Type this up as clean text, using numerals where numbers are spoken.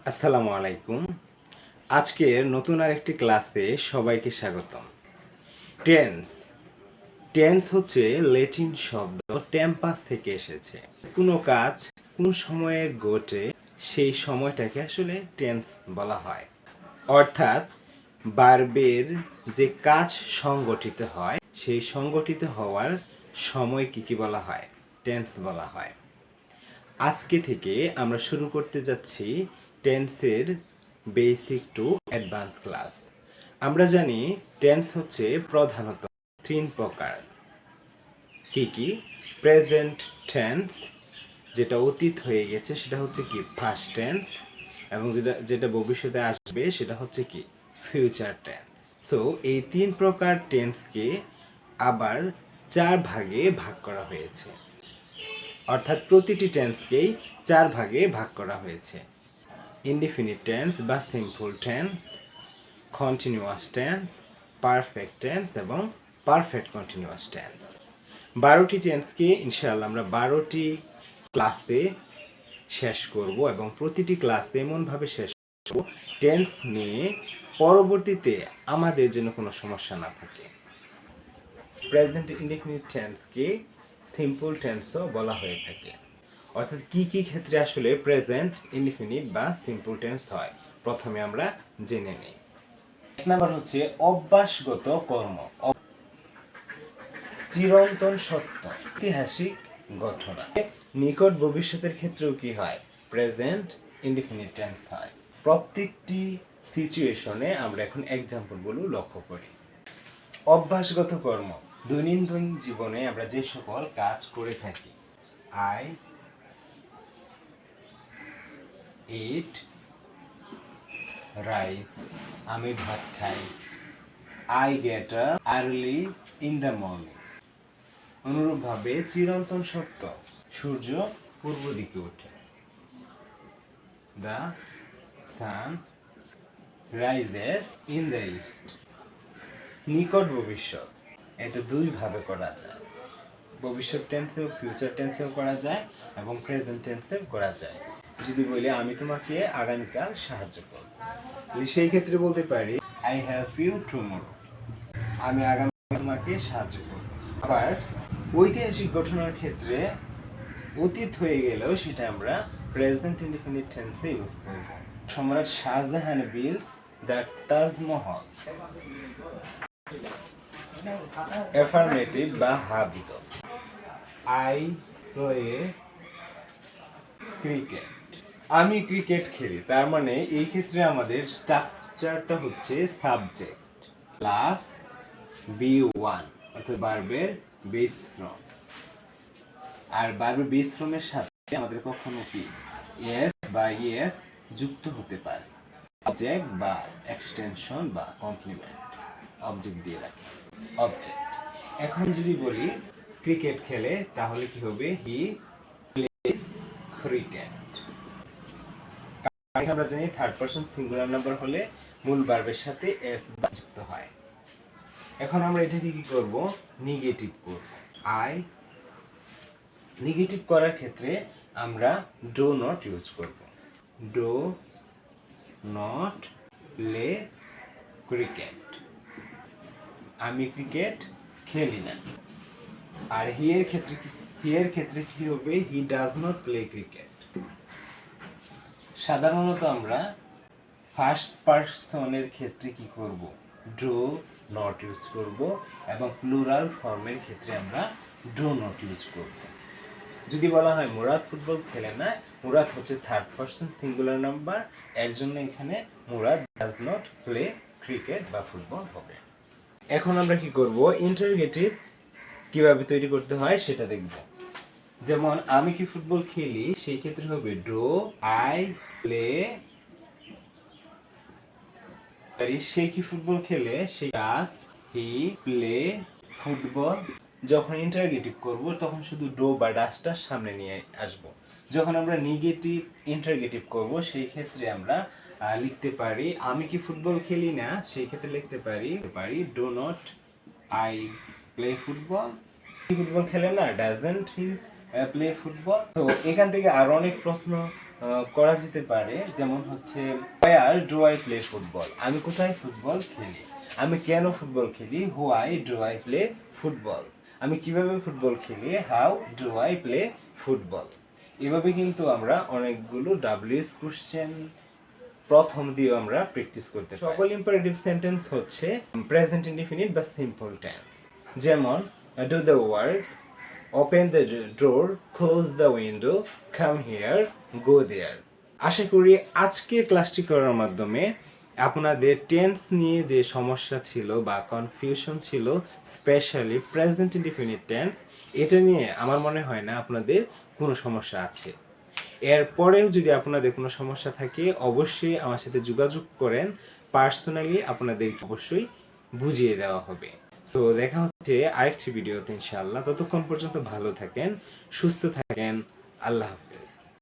আসসালামু আলাইকুম। আজকের নতুন আরেকটি ক্লাসে সবাইকে স্বাগতম। টেন্স টেন্স হচ্ছে ল্যাটিন শব্দ টেম্পাস থেকে এসেছে। কোনো কাজ কোন সময়ে ঘটে সেই সময়টাকে আসলে টেন্স বলা হয়। অর্থাৎ ভার্বের যে কাজ সংগঠিত হয় সেই সংগঠিত হওয়ার সময় কি বলা হয়? টেন্স বলা হয়। আজকে থেকে আমরা শুরু করতে যাচ্ছি টেন্সের বেসিক টু অ্যাডভান্স ক্লাস। আমরা জানি টেন্স হচ্ছে প্রধানত তিন প্রকার। কি? প্রেজেন্ট টেন্স, যেটা অতীত হয়ে গেছে সেটা হচ্ছে কি ফার্স্ট টেন্স, এবং যেটা ভবিষ্যতে আসবে সেটা হচ্ছে কি ফিউচার টেন্স। সো এই তিন প্রকার টেন্সকে আবার চার ভাগে ভাগ করা হয়েছে, অর্থাৎ প্রতিটি টেন্সকেই চার ভাগে ভাগ করা হয়েছে। ইনডিফিনিট টেন্স বা simple tense, continuous tense, perfect tense এবং পারফেক্ট কন্টিনিউয়াস টেন্স। 12টি টেন্সকে ইনশাআল্লাহ আমরা 12টি ক্লাসে শেষ করব, এবং প্রতিটি ক্লাসে এমনভাবে শেষ করব টেন্স নিয়ে পরবর্তীতে আমাদের যেন কোনো সমস্যা না থাকে। প্রেজেন্ট ইনডিফিনিট টেন্সকে সিম্পল টেন্সও বলা হয়ে থাকে। অর্থাৎ কি ক্ষেত্রে আসলে প্রেজেন্ট ইনডিফিনিট বা সিম্পল টেন্স হয় প্রথমে আমরা জেনে নিই। এক নাম্বার হচ্ছে অভ্যাসগত কর্ম, চিরন্তন সত্য, ঐতিহাসিক ঘটনা। নিকট ভবিষ্যতের ক্ষেত্রেও কি হয়? প্রেজেন্ট ইনডিফিনিট টেন্স হয়। প্রত্যেকটি সিচুয়েশনে আমরা এখন এক্সাম্পলগুলো লক্ষ্য করি। অভ্যাসগত কর্ম, দৈনন্দিন জীবনে আমরা যে সকল কাজ করে থাকি। আই ইট রাইস, আমি ভাত খাই। I get up early in the morning. অনুরূপভাবে চিরন্তন সত্য, সূর্য পূর্ব দিকে ওঠে। The sun rises in the east. নিকট ভবিষ্যৎ, এটা দুই ভাবে করা যায়। ভবিষ্যৎ টেন্সেও ফিউচার টেন্সেও করা যায় এবং প্রেজেন্ট টেন্সেও করা যায়। যদি বলি আমি তোমাকে আগামীকাল সাহায্য করব, সেই ক্ষেত্রে বলতে পারি আই হেল্প ইউ টুমরো, আমি আগামী তোমাকে সাহায্য করব। আবার ঐতিহাসিক ঘটনার ক্ষেত্রে অতীত হয়ে গেলেও সেটা আমরা প্রেজেন্ট ইনডিফিনিট টেন্সে ইউজ করব। সম্রাট Shahjahan builds the Taj Mahal. Affirmative বা হাবিত, আই প্লে ক্রিকেট, আমি ক্রিকেট খেলি। তার মানে এই ক্ষেত্রে আমাদের স্ট্রাকচারটা হচ্ছে সাবজেক্ট প্লাস বি1, অর্থাৎ ভার্বের বেস ফর্ম। আর ভার্বের বেস ফর্মের সাথে আমাদের কখনো কি এস বা ইএস যুক্ত হতে পারে, অবজেক্ট বা এক্সটেনশন বা কমপ্লিমেন্ট অবজেক্ট দিয়ে রাখি। অবজেক্ট। এখন যদি বলি ক্রিকেট খেলে, তাহলে কি হবে? He plays cricket. আমরা জানি থার্ড পারসন সিঙ্গুলার নাম্বার হলে মূল ভার্বের সাথে এস যুক্ত হয়। এখন আমরা এটাকে কি করব? নেগেটিভ করব। আই নেগেটিভ করার ক্ষেত্রে আমরা ডো নট ইউজ করব। ডো নট প্লে ক্রিকেট, আমি ক্রিকেট খেলি না। আর হিয়ের ক্ষেত্রে কি হবে? He does not play cricket. সাধারণত আমরা ফার্স্ট পারসনের ক্ষেত্রে কি করব? ডো নট ইউজ করব, এবং প্লুরাল ফর্মের ক্ষেত্রে আমরা ডো নট ইউজ করব। যদি বলা হয় মুরাদ ফুটবল খেলে না, মুরাদ হচ্ছে থার্ড পারসন সিঙ্গুলার নাম্বার, এর জন্য এখানে Murad does not play cricket বা ফুটবল হবে। এখন আমরা কি করব? ইন্টারোগেটিভ কিভাবে তৈরি করতে হয় সেটা দেখব। যেমন আমি কি ফুটবল খেলি, সেই ক্ষেত্রে হবে ডো আই প্লে। সে কি ফুটবল খেলে, সে ডাজ হি প্লে ফুটবল। যখন ইন্টারোগেটিভ করব তখন শুধু ডো বা ডাজটা সামনে নিয়ে আসব। যখন আমরা নেগেটিভ ইন্টারোগেটিভ করব সেই ক্ষেত্রে আমরা লিখতে পারি আমি কি ফুটবল খেলি না, সেই ক্ষেত্রে লিখতে পারি do not I play football. Football খেলে না, ডাজন্ট হি প্লে ফুটবল। তো এখান থেকে আরো অনেক প্রশ্ন করা যেতে পারে, যেমন হচ্ছে where do I play football, আমি কোথায় ফুটবল খেলি। আমি কেন ফুটবল খেলি, why do I play football. আমি কিভাবে ফুটবল খেলি, how do I play football. এভাবে কিন্তু আমরা অনেকগুলো ডাব্লিউএস কোশ্চেন প্রথম দিয়ে আমরা প্র্যাকটিস করতে পারি। সকল ইম্পারেটিভ সেন্টেন্স হচ্ছে প্রেজেন্ট ইনডিফিনিট বা সিম্পল টেন্স। যেমন do the work, open the door, close the window, come here, go there. আশা করি আজকের ক্লাসটি করার মাধ্যমে আপনাদের টেন্স নিয়ে যে সমস্যা ছিল বা কনফিউশন ছিল, স্পেশালি প্রেজেন্ট ইনডিফিনিট টেন্স, এটা নিয়ে আমার মনে হয় না আপনাদের কোনো সমস্যা আছে। এরপরেও যদি আপনাদের কোনো সমস্যা থাকে অবশ্যই আমার সাথে যোগাযোগ করেন, পার্সোনালি আপনাদেরকে অবশ্যই বুঝিয়ে দেওয়া হবে। সো দেখা হচ্ছে আরেকটি ভিডিওতে ইনশাআল্লাহ। ততক্ষণ পর্যন্ত ভালো থাকেন, সুস্থ থাকেন। আল্লাহ হাফেজ।